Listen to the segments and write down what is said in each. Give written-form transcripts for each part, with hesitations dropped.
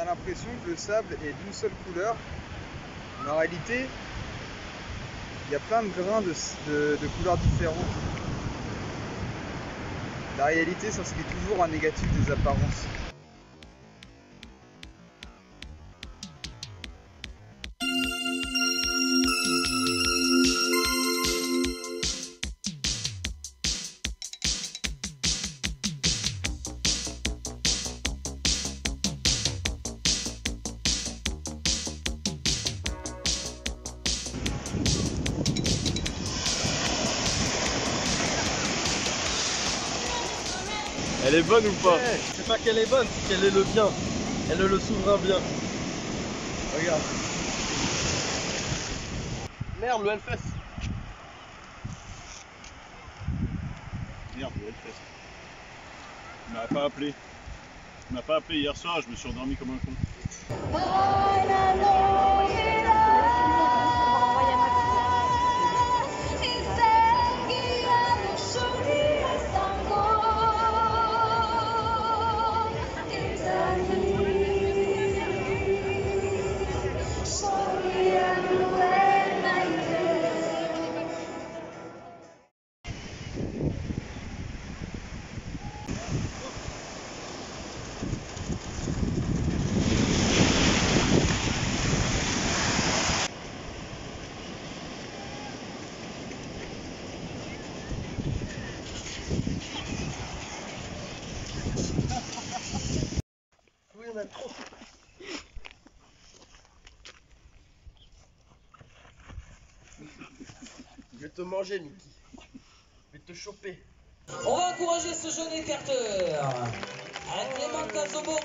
a l'impression que le sable est d'une seule couleur. Mais en réalité, il y a plein de grains de couleurs différentes. La réalité s'inscrit toujours en négatif des apparences. Elle est bonne ou pas? C'est pas qu'elle est bonne, c'est qu'elle est le bien. Elle est le souverain bien. Regarde. Merde, le Hellfest. Merde, le Hellfest. Tu m'as pas appelé. Tu m'as pas appelé hier soir, je me suis endormi comme un con. Oui, on a trop. Je vais te manger, Mickey. Je vais te choper. On va encourager ce jeune écarteur. Un Clément Cazobo.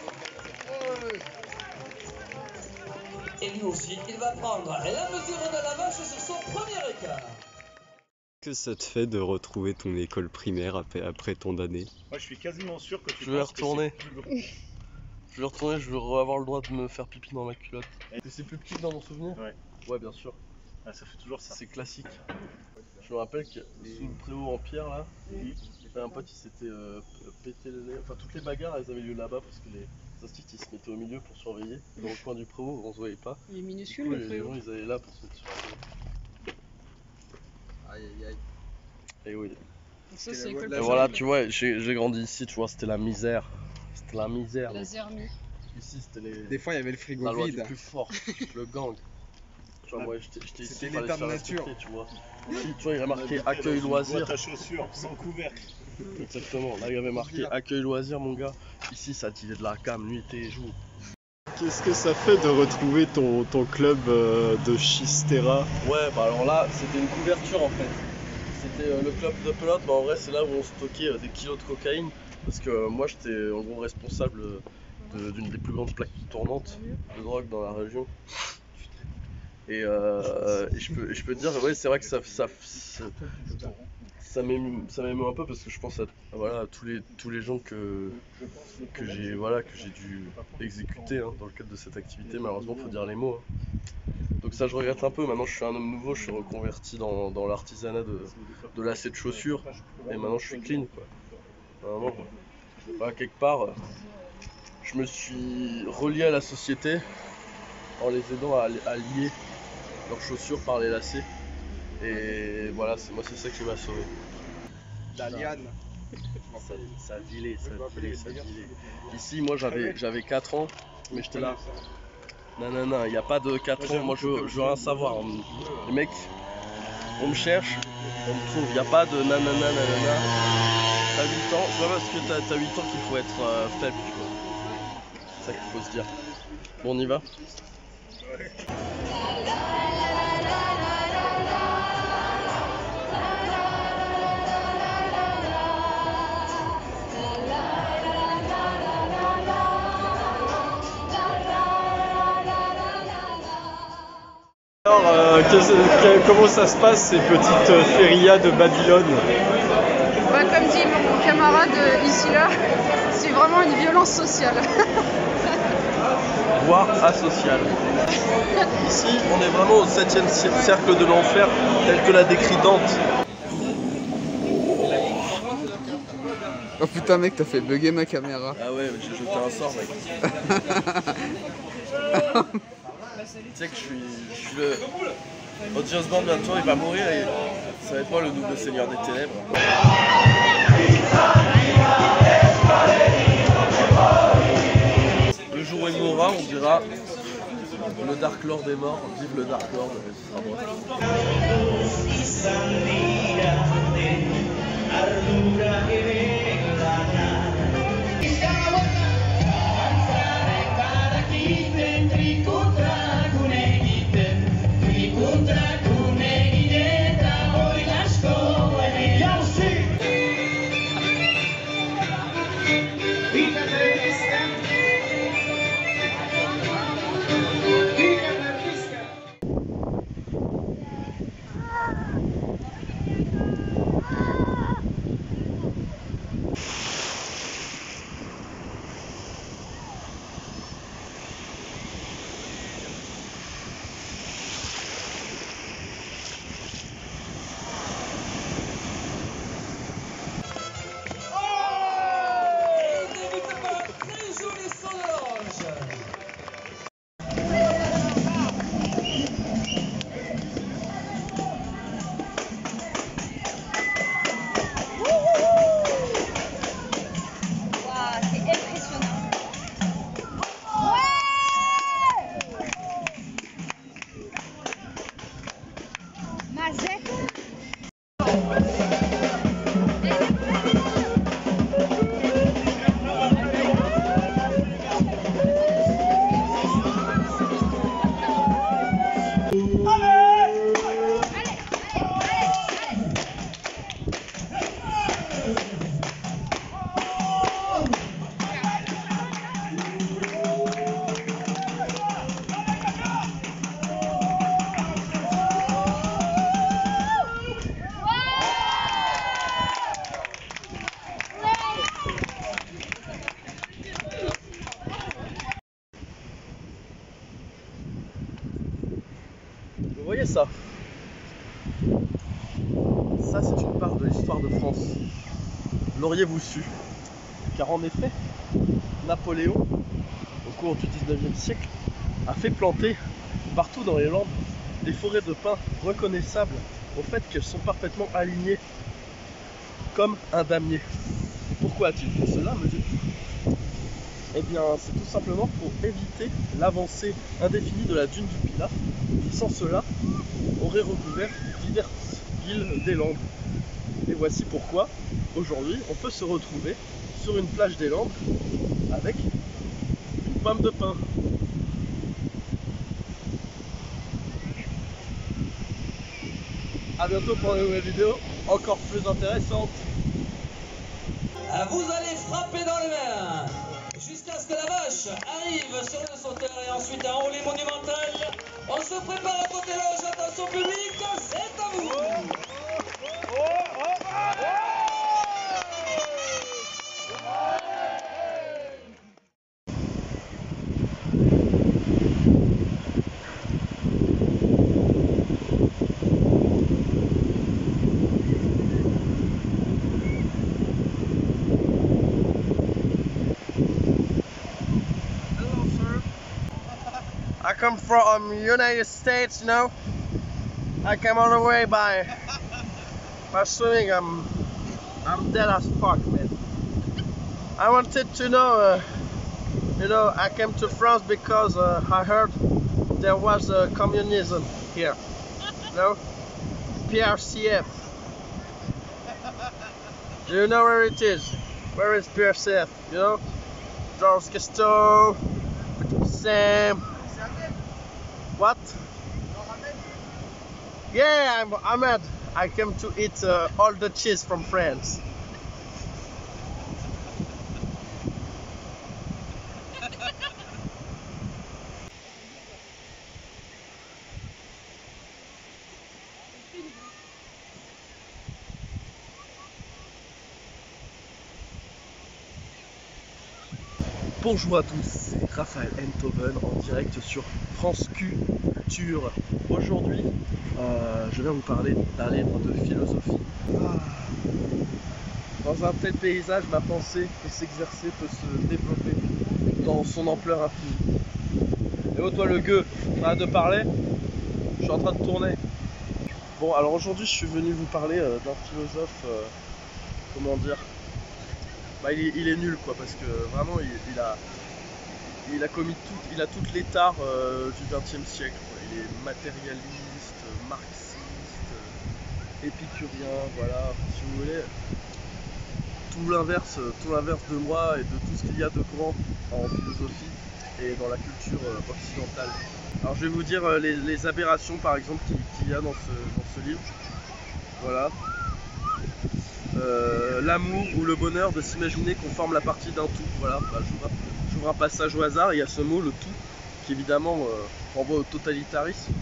Et lui aussi, il va prendre la mesure de la vache sur son premier écart. Qu'est-ce que ça te fait de retrouver ton école primaire après tant d'années? Moi je suis quasiment sûr que tu Je vais penses que retourner. c'est plus beau. Je vais retourner, je veux avoir le droit de me faire pipi dans ma culotte. Que c'est plus petit que dans mon souvenir? Ouais. Ouais, bien sûr. Ah, ça fait toujours ça. C'est classique. Je me rappelle que sous le préau en pierre là, j'avais un pote il s'était pété le nez. Enfin toutes les bagarres elles avaient lieu là-bas parce que les instituts ils se mettaient au milieu pour surveiller. Dans le coin du préau on se voyait pas. Il est Du minuscule coup, le les préau. gens ils allaient là pour se mettre surveiller. Aïe aïe aïe. Et oui. Ça c'est école Et La voilà jungle. tu vois j'ai grandi ici tu vois c'était la misère. C'était la misère. La Zermie. Ici c'était les... Des fois il y avait le frigo la loi vide. du plus fort, le gang. Tu vois, moi j'étais ici, C'était fallait l'état se faire de nature. respecter, tu vois. Ici, tu vois, il y a marqué On accueil dans une loisirs. boîte à chaussures, sans couvercle. Exactement, là il y avait marqué accueil loisirs, mon gars. Ici, ça disait de la cam, nuit et jour. Qu'est-ce que ça fait de retrouver ton club de Chistera? Ouais, bah alors là, c'était une couverture en fait. C'était le club de pelote, mais en vrai, c'est là où on stockait des kilos de cocaïne. Parce que moi, j'étais en gros responsable d'une des plus grandes plaques tournantes de drogue dans la région. Et je peux te dire, ouais, c'est vrai que ça m'émeut un peu parce que je pense à voilà, tous les gens que j'ai dû exécuter hein, dans le cadre de cette activité. Malheureusement, faut dire les mots. Hein. Donc ça, je regrette un peu. Maintenant, je suis un homme nouveau, je suis reconverti dans l'artisanat de lacets de chaussures. Et maintenant, je suis clean, quoi. Vraiment, voilà, quelque part, je me suis relié à la société en les aidant à lier leurs chaussures par les lacets. Et voilà, c'est ça qui m'a sauvé. La liane. Ça dilait. Ici, moi j'avais 4 ans, mais j'étais là. Non, il n'y a pas de 4 ans, moi je veux rien savoir. Les mecs, on me cherche, on me trouve, il n'y a pas de nanana. T'as 8 ans, c'est pas parce que t'as 8 ans qu'il faut être faible, tu vois. C'est ça qu'il faut se dire. Bon, on y va? Alors, comment ça se passe ces petites férias de Babylone? Bah, comme dit mon camarade ici là, c'est vraiment une violence sociale. Voire asocial. Ici, on est vraiment au 7e cercle de l'enfer, tel que l'a décrit Dante. Oh putain mec, t'as fait bugger ma caméra. Ah ouais, j'ai jeté un sort, mec. sais que je suis le... Ozzy Osbourne bientôt, il va mourir et ça va être moi le nouveau Seigneur des Ténèbres. Le jour où il mourra, on dira le Dark Lord est mort, vive le Dark Lord, ce sera moi. Vous voyez ça? Ça c'est une part de l'histoire de France. L'auriez-vous su? Car en effet, Napoléon, au cours du 19e siècle, a fait planter partout dans les Landes des forêts de pins reconnaissables au fait qu'elles sont parfaitement alignées comme un damier. Pourquoi a-t-il fait cela, me dites-vous? Eh bien, c'est tout simplement pour éviter l'avancée indéfinie de la dune du Pilat, qui sans cela aurait recouvert diverses villes des Landes. Et voici pourquoi, aujourd'hui, on peut se retrouver sur une plage des Landes avec une pomme de pin. A bientôt pour une nouvelle vidéo encore plus intéressante. Vous allez frapper dans les mains jusqu'à ce que la vache arrive sur le sauteur et ensuite un roulé monumental. On se prépare à côté loge, attention public, c'est à vous. I come from United States, you know. I came all the way by swimming. I'm dead as fuck, man. I wanted to know, you know, I came to France because I heard there was communism here. You know, PRCF. Do you know where it is? Where is PRCF? You know, Georges Casteau, Sam. What? Yeah, I'm Ahmed. I came to eat all the cheese from France. Bonjour à tous, c'est Raphaël Enthoven en direct sur France Culture. Aujourd'hui, je viens vous parler d'un livre de philosophie. Dans un tel paysage, ma pensée peut s'exercer, peut se développer dans son ampleur infinie. Et oh toi le gueux, arrête de parler. Je suis en train de tourner. Bon alors aujourd'hui je suis venu vous parler d'un philosophe, comment dire, bah il est nul quoi, parce que vraiment il a commis il a toutes les tares du XXe siècle quoi. Il est matérialiste, marxiste, épicurien, voilà, si vous voulez. Tout l'inverse de moi et de tout ce qu'il y a de grand en philosophie et dans la culture occidentale. Alors je vais vous dire les aberrations par exemple qu'il y a dans ce livre. Voilà. L'amour ou le bonheur de s'imaginer qu'on forme la partie d'un tout. Voilà, bah, j'ouvre un passage au hasard, il y a ce mot, le tout, qui évidemment renvoie au totalitarisme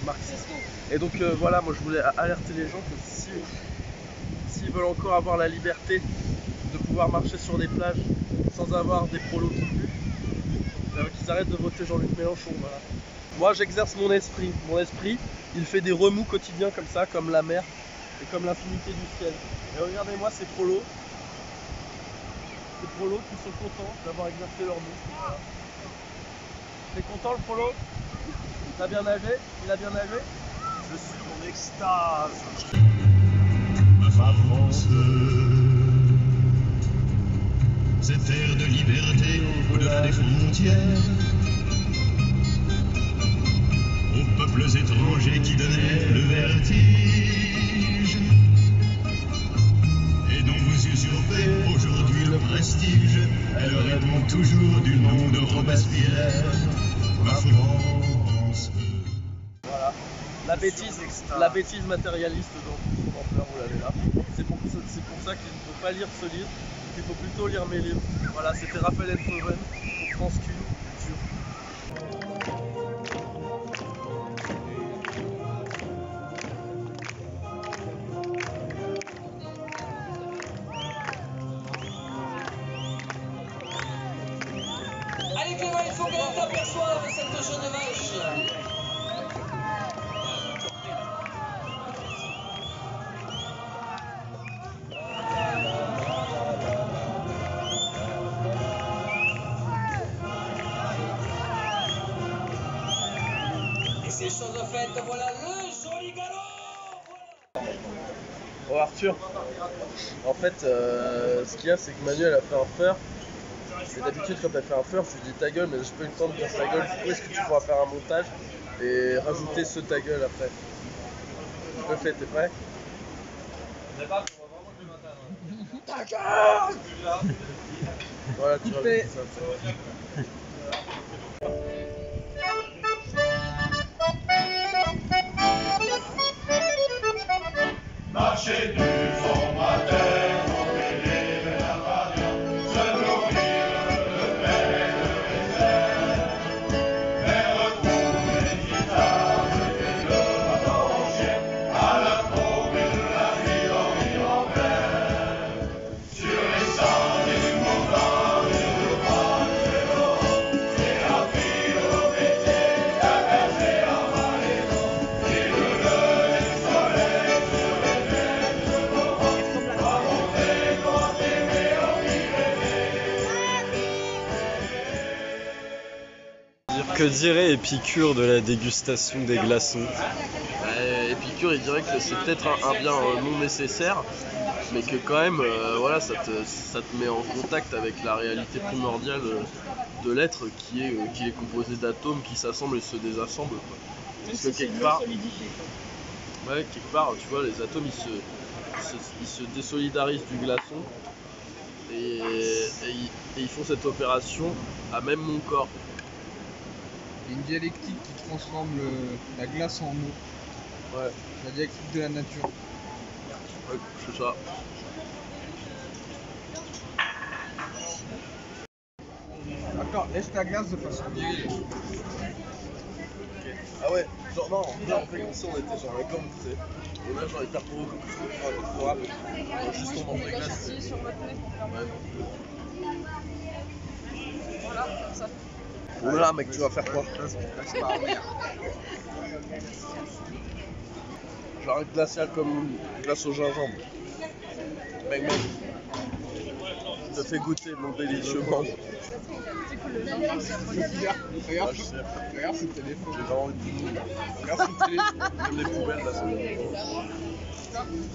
marxiste. Et donc voilà, moi je voulais alerter les gens que s'ils veulent encore avoir la liberté de pouvoir marcher sur des plages sans avoir des prolos qui puent, qu'ils arrêtent de voter Jean-Luc Mélenchon. Voilà. Moi j'exerce mon esprit. Mon esprit, il fait des remous quotidiens comme ça, comme la mer et comme l'infinité du ciel. Et regardez-moi ces prolos. Ces prolos qui sont contents d'avoir exercé leur mou. Voilà. T'es content le prolo? T'as bien nagé? Il a bien nagé? Je suis en extase. Ma France, cette terre de liberté au-delà des frontières, aux peuples étrangers qui donnaient le vertige, et dont vous usurpez aujourd'hui le prestige. Elle répond toujours du nom de Robespierre, ma France. Voilà, la bêtise matérialiste dont vous l'avez là. C'est pour ça qu'il ne faut pas lire ce livre, qu'il faut plutôt lire mes livres. Voilà, c'était Raphaël Enthoven pour France Culture. Allez Clément, il faut qu'on t'aperçoive cette jeune vache. Et ces choses faites, voilà le joli galop. Oh Arthur, en fait, ce qu'il y a, c'est que Manuel a fait un fur. Et d'habitude, quand elle fait un fur, je lui dis ta gueule, mais j'ai pas eu le temps de dire ta gueule. Du coup, est-ce que tu pourras faire un montage et rajouter ce ta gueule après? Je le fais, t'es prêt? Ta gueule! Voilà, tu rajoutes ça après. Marcher du formateur, embellir la radio, se nourrir de paix et de réserve, mais retrouver les guitares et le bateau chien, à la probe de la vie en hiver. Sur les sentiers du montant et du roi de vélo, c'est la fille au métier d'attacher en malaison, qui le lever du soleil sur les Que dirait Épicure de la dégustation des glaçons? Épicure, il dirait que c'est peut-être un bien non nécessaire, mais que quand même, voilà, ça te met en contact avec la réalité primordiale de l'être qui est composé d'atomes qui s'assemblent et se désassemblent, quoi. Parce que quelque part, tu vois, les atomes ils se désolidarisent du glaçon et ils font cette opération à même mon corps. Il y a une dialectique qui transforme la glace en eau. Ouais, La dialectique de la nature. ouais, c'est ça. Attends, lèche ta glace de façon virile. Ah ouais, genre non, on fait comme si on était genre un gomme, tu sais. On a genre hyper pro-rap, juste on mange des glaces. Sur votre nez pour faire mal. Voilà, comme ça. Oh là mec, tu vas faire quoi? Laisse pas, merde. Genre une glaciale comme une glace au gingembre. Mec, te fait goûter mon délicieux membre. Regarde ce téléphone. J'ai vraiment envie de Regarde ce téléphone. comme les poubelles là.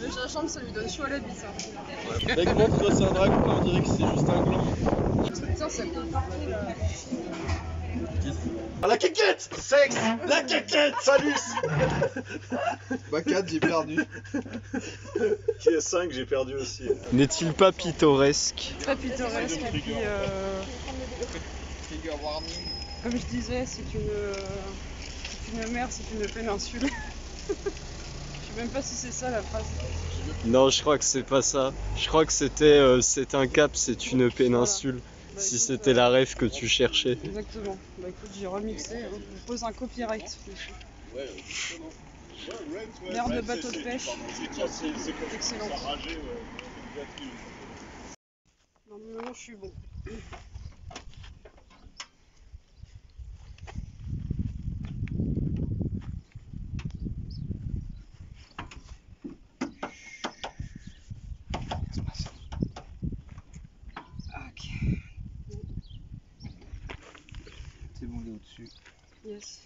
Le gingembre, ça lui donne chaud à la bite. Hein. Mec, montre c'est un dragon, on dirait que c'est juste un gland. Tiens, ça coupe partout là. Ah, la quéquette. Sexe. La quéquette. Salut. Bah 4, j'ai perdu. Qui est 5, j'ai perdu aussi. N'est-il pas pittoresque? Très pittoresque et puis Trigger warning. comme je disais, c'est une mer, c'est une péninsule. Je sais même pas si c'est ça la phrase. Non, je crois que c'est pas ça. Je crois que c'était c'est un cap, c'est une péninsule. Bah, Si écoute, c'était la rêve que tu cherchais. Exactement. Bah écoute, j'ai remixé. Hein. Je pose un copyright dessus. Mer de bateau de pêche. Excellent. Non, mais maintenant je suis bon. Ok. C'est bon, il est au-dessus. Yes.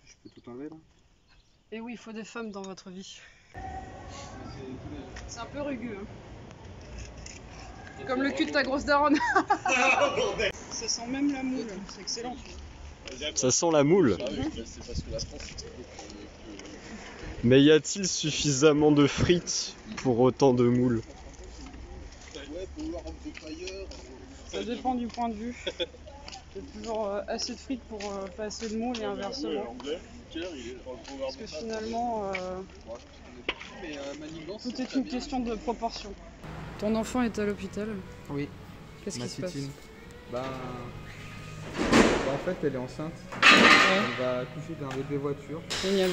Je peux tout enlever là? Et oui, il faut des femmes dans votre vie. C'est un peu rugueux. Hein. Comme le cul de ta grosse daronne. Ça sent même la moule, c'est excellent. Ça sent la moule. C'est parce que la France. Mais y a-t-il suffisamment de frites pour autant de moules? Ça dépend du point de vue. Il y a toujours assez de frites pour pas assez de moules et inversement. Parce que finalement, tout est une question de proportion. Ton enfant est à l'hôpital. Oui. Qu'est-ce qui se passe? Bah, en fait, elle est enceinte. Ouais. Elle va accoucher d'un bébé voiture. Génial.